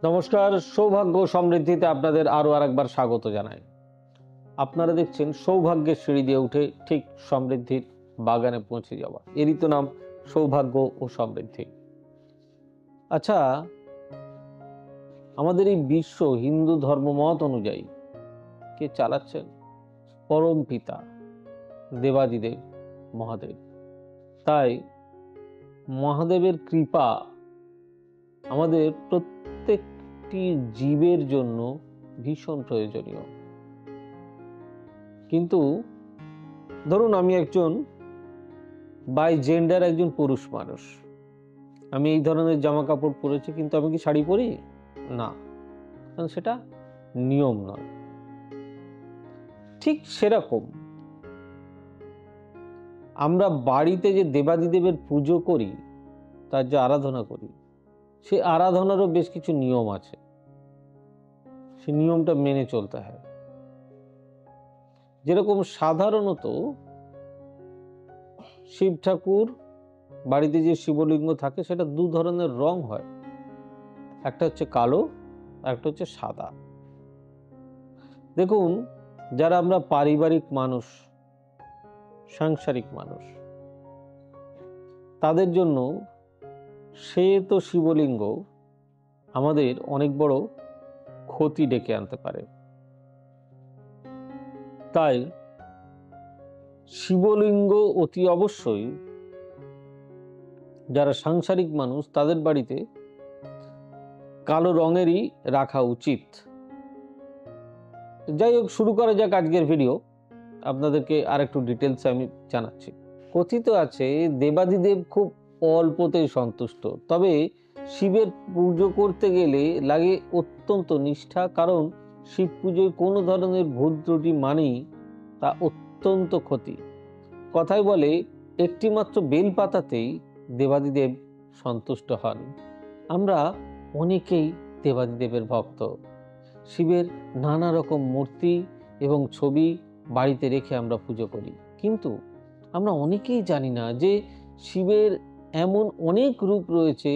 নমস্কার, সৌভাগ্য সমৃদ্ধিতে আপনাদের আরো আরেকবার স্বাগত জানাই। আপনারা দেখছেন সৌভাগ্যের সিঁড়ি দিয়ে উঠে ঠিক সমৃদ্ধির বাগানে পৌঁছে যাওয়া, এরই তো নাম সৌভাগ্য ও সমৃদ্ধি। আচ্ছা, আমাদের এই বিশ্ব হিন্দু ধর্মমত অনুযায়ী কে চালাচ্ছেন? পরম পিতা দেবাদিদেব মহাদেব। তাই মহাদেবের কৃপা আমাদের প্রত্যেকটি জীবের জন্য ভীষণ প্রয়োজনীয়। কিন্তু ধরুন আমি একজন বাই জেন্ডার একজন পুরুষ মানুষ, আমি এই ধরনের জামা কাপড় পরেছি, কিন্তু আমি কি শাড়ি পরি? না, কারণ সেটা নিয়ম নয়। ঠিক সেরকম আমরা বাড়িতে যে দেবাদিদেবের পুজো করি, তার যে আরাধনা করি, সে আরাধনারও বেশ কিছু নিয়ম আছে, সে নিয়মটা মেনে চলতে হয়। যেরকম সাধারণত শিব ঠাকুর বাড়িতে যে শিবলিঙ্গ থাকে সেটা দু ধরনের রং হয়, একটা হচ্ছে কালো, একটা হচ্ছে সাদা। দেখুন, যারা আমরা পারিবারিক মানুষ, সাংসারিক মানুষ, তাদের জন্য শ্বেত শিবলিঙ্গ আমাদের অনেক বড় ক্ষতি ডেকে আনতে পারে। তাই শিবলিঙ্গ অতি অবশ্যই যারা সাংসারিক মানুষ তাদের বাড়িতে কালো রঙেরই রাখা উচিত। যাই হোক, শুরু করা যাক আজকের ভিডিও। আপনাদেরকে আর একটু ডিটেলস আমি জানাচ্ছি। কথিত আছে দেবাদিদেব খুব অল্পতেই সন্তুষ্ট, তবে শিবের পুজো করতে গেলে লাগে অত্যন্ত নিষ্ঠা, কারণ শিব পুজোয় কোনো ধরনের ভুল ত্রুটি মানেই তা অত্যন্ত ক্ষতি। কথায় বলে একটি মাত্র বেল পাতাতেই দেবাদিদেব সন্তুষ্ট হন। আমরা অনেকেই দেবাদিদেবের ভক্ত। শিবের নানা রকম মূর্তি এবং ছবি বাড়িতে রেখে আমরা পুজো করি, কিন্তু আমরা অনেকেই জানি না যে শিবের এমন অনেক রূপ রয়েছে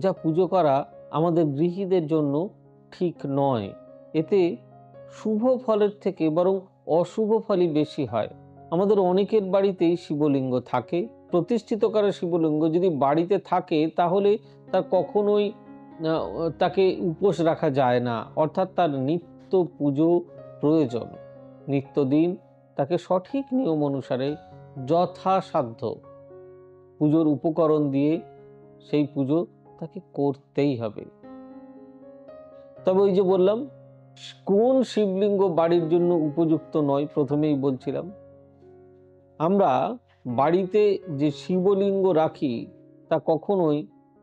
যা পুজো করা আমাদের গৃহীদের জন্য ঠিক নয়। এতে শুভ ফলের থেকে বরং অশুভ ফলই বেশি হয়। আমাদের অনেকের বাড়িতেই শিবলিঙ্গ থাকে। প্রতিষ্ঠিত করা শিবলিঙ্গ যদি বাড়িতে থাকে তাহলে তার কখনোই তাকে উপোস রাখা যায় না, অর্থাৎ তার নিত্য পুজো প্রয়োজন। নিত্যদিন তাকে সঠিক নিয়ম অনুসারে যথাসাধ্য পুজোর উপকরণ দিয়ে সেই পুজো তাকে করতেই হবে। তবে ওই যে বললাম, কোন শিবলিঙ্গ বাড়ির জন্য উপযুক্ত নয়, প্রথমেই বলছিলাম। আমরা বাড়িতে যে শিবলিঙ্গ রাখি তা কখনোই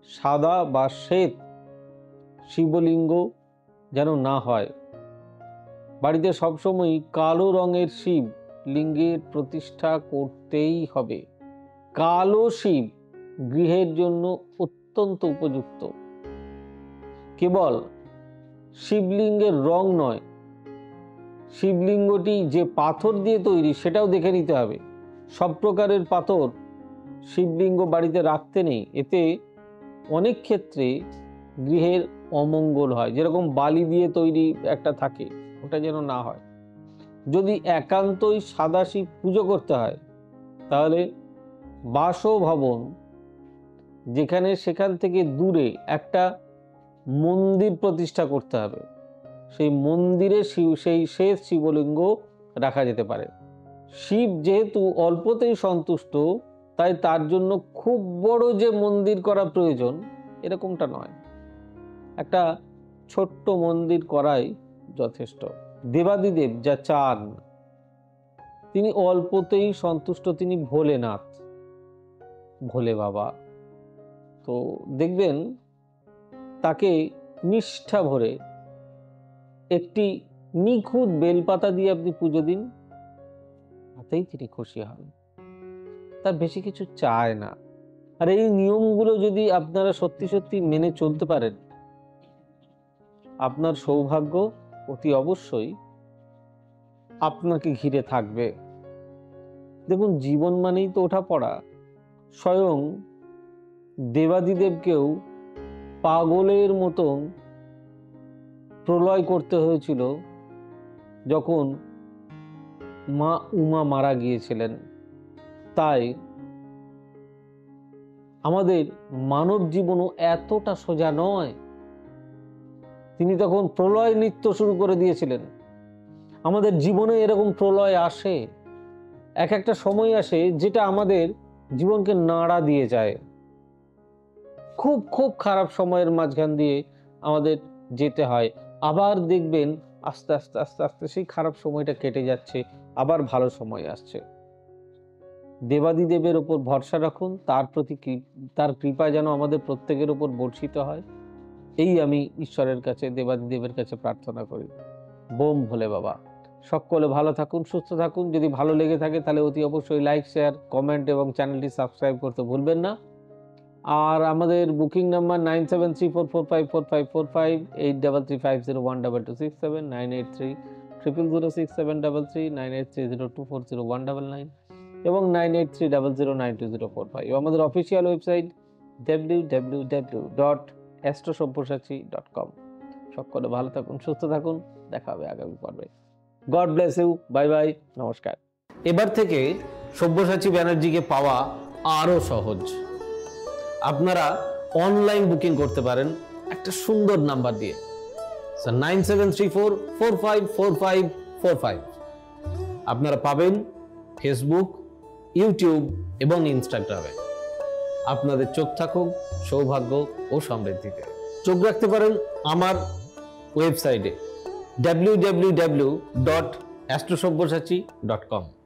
সাদা বা শ্বেত শিবলিঙ্গ যেন না হয়। বাড়িতে সবসময় কালো রঙের শিব লিঙ্গের প্রতিষ্ঠা করতেই হবে। কালো শিব গৃহের জন্য অত্যন্ত উপযুক্ত। কেবল শিবলিঙ্গের রং নয়, শিবলিঙ্গটি যে পাথর দিয়ে তৈরি সেটাও দেখে নিতে হবে। সব প্রকারের পাথর শিবলিঙ্গ বাড়িতে রাখতে নেই, এতে অনেক ক্ষেত্রে গৃহের অমঙ্গল হয়। যেরকম বালি দিয়ে তৈরি একটা থাকে, ওটা যেন না হয়। যদি একান্তই সাদা শিব পুজো করতে হয় তাহলে বাসভবন যেখানে সেখান থেকে দূরে একটা মন্দির প্রতিষ্ঠা করতে হবে। সেই মন্দিরে সেই শ্বেত শিবলিঙ্গ রাখা যেতে পারে। শিব যেহেতু অল্পতেই সন্তুষ্ট, তাই তার জন্য খুব বড় যে মন্দির করা প্রয়োজন এরকমটা নয়, একটা ছোট্ট মন্দির করাই যথেষ্ট। দেবাদিদেব যা চান, তিনি অল্পতেই সন্তুষ্ট, তিনি ভোলেনাথ, ভোলে বাবা। তো দেখবেন তাকে নিষ্ঠা ভরে একটি নিখুঁত বেলপাতা দিয়ে আপনি পুজো দিন, তাতেই তিনি খুশি হন, তার বেশি কিছু চায় না। আর এই নিয়মগুলো যদি আপনারা সত্যি সত্যি মেনে চলতে পারেন, আপনার সৌভাগ্য অতি অবশ্যই আপনাকে ঘিরে থাকবে। দেখুন, জীবন মানেই তো ওঠা পড়া। স্বয়ং দেবাদিদেবকেও পাগলের মতন প্রলয় করতে হয়েছিল যখন মা উমা মারা গিয়েছিলেন। তাই আমাদের মানব জীবনও এতটা সোজা নয়। তিনি তখন প্রলয় নৃত্য শুরু করে দিয়েছিলেন। আমাদের জীবনে এরকম প্রলয় আসে, এক একটা সময় আসে যেটা আমাদের জীবনকে নাড়া দিয়ে যায়। খুব খুব খারাপ সময়ের মাঝখান দিয়ে আমাদের যেতে হয়, আবার দেখবেন আস্তে আস্তে আস্তে আস্তে সেই খারাপ সময়টা কেটে যাচ্ছে, আবার ভালো সময় আসছে। দেবাদিদেবের ওপর ভরসা রাখুন, তার কৃপা যেন আমাদের প্রত্যেকের উপর বর্ষিত হয়, এই আমি ঈশ্বরের কাছে, দেবাদিদেবের কাছে প্রার্থনা করি। বোম ভোলে বাবা। সকলে ভালো থাকুন, সুস্থ থাকুন। যদি ভালো লেগে থাকে তাহলে অতি অবশ্যই লাইক, শেয়ার, কমেন্ট এবং চ্যানেলটি সাবস্ক্রাইব করতে ভুলবেন না। আর আমাদের বুকিং নাম্বার 9734454545, 8335012267, 9830067333, 9830240199 এবং 9830092045। আমাদের অফিসিয়াল ওয়েবসাইট www.astrosavysachi.com। সকলে ভালো থাকুন, সুস্থ থাকুন। দেখা হবে আগামী পর্বে। God bless you. Bye bye, নমস্কার। এবার থেকে সব্যসাচী ব্যানার্জিকে পাওয়া আরো সহজ। আপনারা অনলাইন বুকিং করতে পারেন একটা সুন্দর নাম্বার দিয়ে, 9734454545। আপনারা পাবেন ফেসবুক, ইউটিউব এবং ইনস্টাগ্রামে। আপনাদের চোখ থাকুক সৌভাগ্য ও সমৃদ্ধিতে। চোখ রাখতে পারেন আমার ওয়েবসাইটে www.astrosavysachi.com।